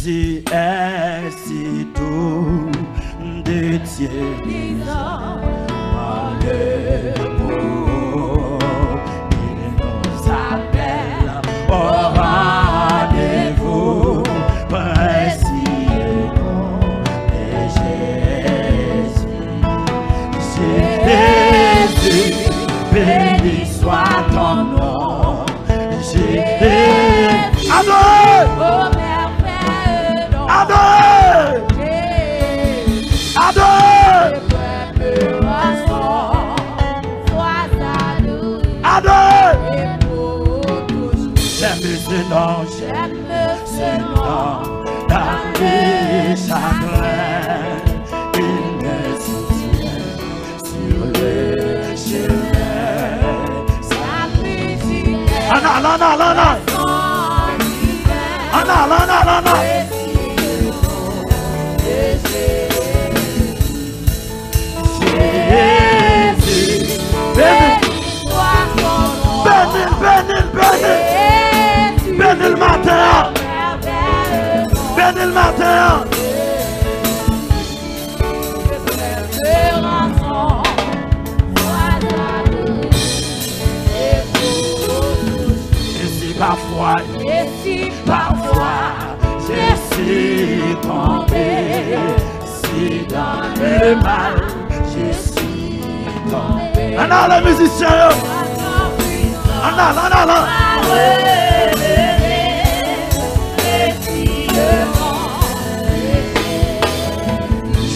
si est si doux de Dieu, il nous appelle au rendez-vous, précis nom de Jésus. Jésus, béni soit ton nom, Jésus. Adore! Adore! Adore! Adore! J'aime ce nom, dans les chagrins, il me soutient sur le chemin. Anna, Anna, Anna! Anna, Anna, Anna! Jésus, bénis le matin, bénis le matin. Et si parfois je suis tombé, si dans le mal je suis tombé. Anna, les musiciens, Anna, Anna, Anna.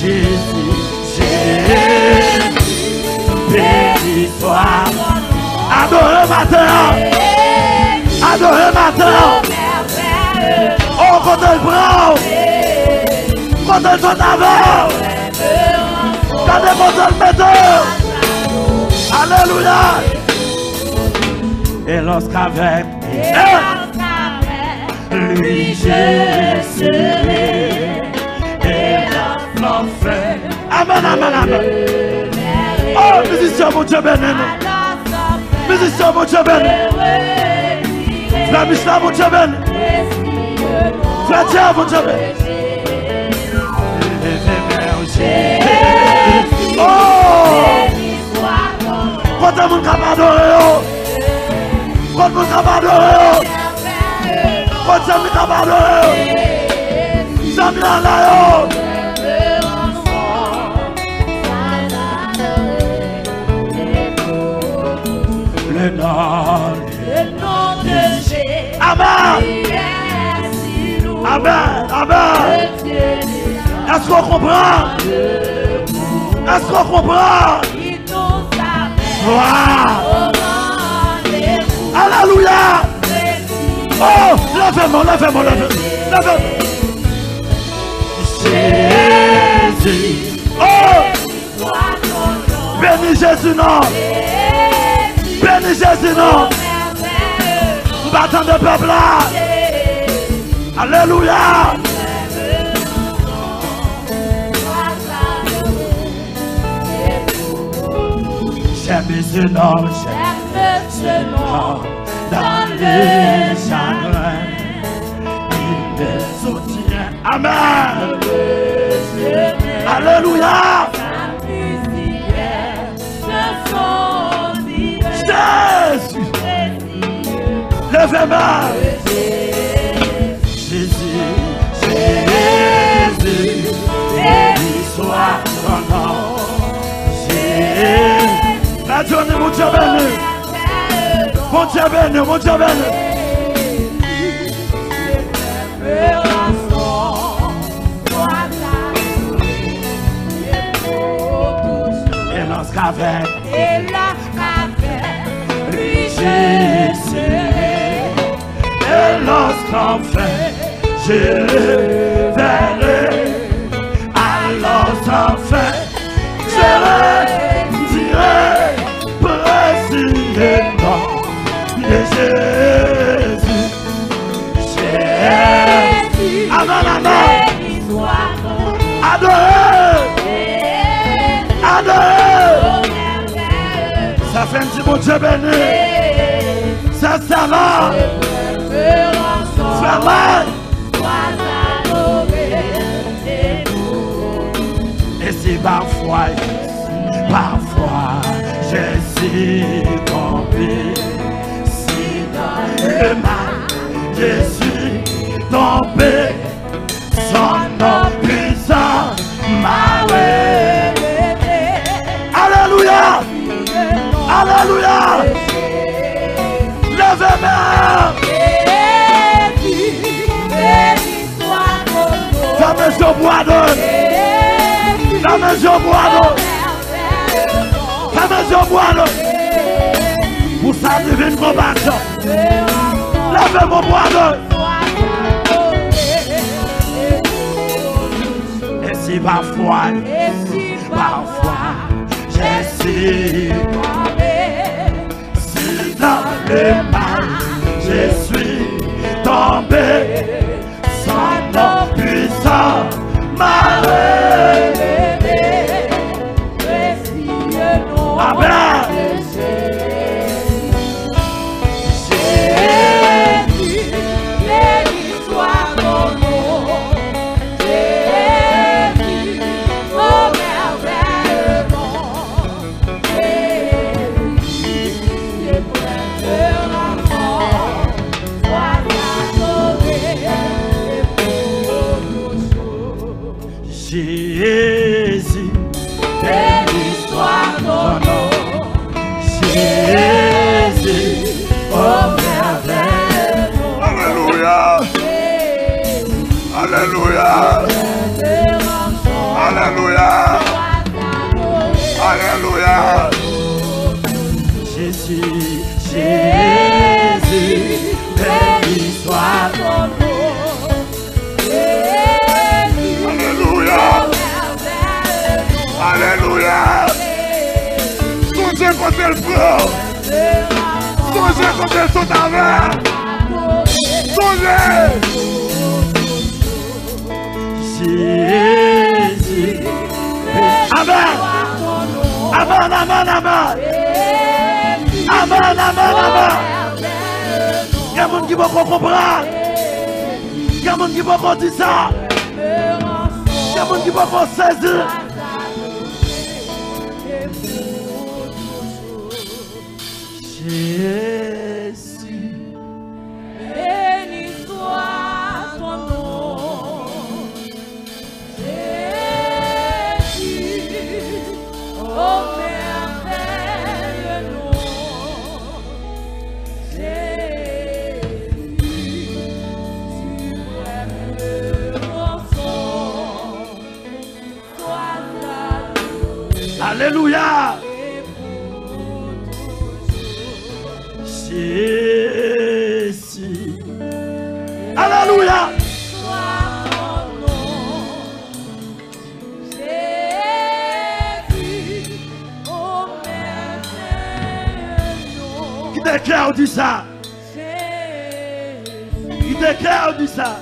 Jésus, béni soit. Adorez matin, adorez matin. Oh, quand elle prend, quand elle fait avant, quand elle met. Alléluia. Et lorsqu'avec lui je serai, et l'enfer. Amen, amen, amen. Oh, musicien, mon Dieu béni. Musicien, mon Dieu béni. La Mishnah, mon Dieu béni. Frère, mon Dieu béni. Oh! Quand on m'a adoré, quand on m'a adoré, quand on m'a adoré, ça me l'a là. Le nom de Jésus. Amen. Amen. Amen. Est-ce qu'on comprend? Est-ce qu'on comprend? Wow. Alléluia. Oh, lève-moi, lève-moi, lève-moi. Jésus. Oh, bénis Jésus, non. Bénis Jésus, non. Battant de peuple là. Alléluia. J'aime ce nom, dans les chagrins, il me soutient. Amen. Alléluia. Jésus, lève-moi. Jésus, béni soit ton nom. La journée, mon Dieu béni. Mon Dieu béni, mon Dieu béni. Et lorsqu'avec lui je serai, et lorsqu'enfin je le verrai, alors enfin je dirai précis le nom de Jésus. Jésus, amen, amen. Adorez, adorez. Ça fait un petit bon Dieu béni. Ça va. Frère, parfois j'ai succombé. Si dans le mal je suis tombé, son nom puissant m'a relevé. Alléluia, alléluia. Levez-moi. La maison boideuse. La maison boideuse. La maison boideuse. Pour ça, divine compassion. Levez mon boideuse. Et si parfois, j'ai succombé. Si dans le mal, je suis tombé. Son nom puissant m'a relevé. Amen. Jésus, béni soit ton nom. Jésus, oh merveilleux nom. Jésus, éternel enfant, sois adoré. Jésus, béni soit ton nom. Jésus, oh merveilleux nom. Alléluia. Alléluia. Alléluia. Alléluia. Jésus, Jésus, béni soit ton nom. Alléluia. Songez quand elle prend. Songez quand elles sont avec. Songez. Jésus. Amen. Amen, amen, amen. Amen, amen, amen. Il y a des gens qui vont comprendre. Il y a des gens qui vont dire ça. Il y a des gens qui vont saisir. Jésus, béni soit ton nom. Jésus, oh merveilleux nom. Jésus, suprême enfant, sois adoré. alléluia. Jésus. Alléluia. Qui déclare dit ça? Qui déclare dit ça?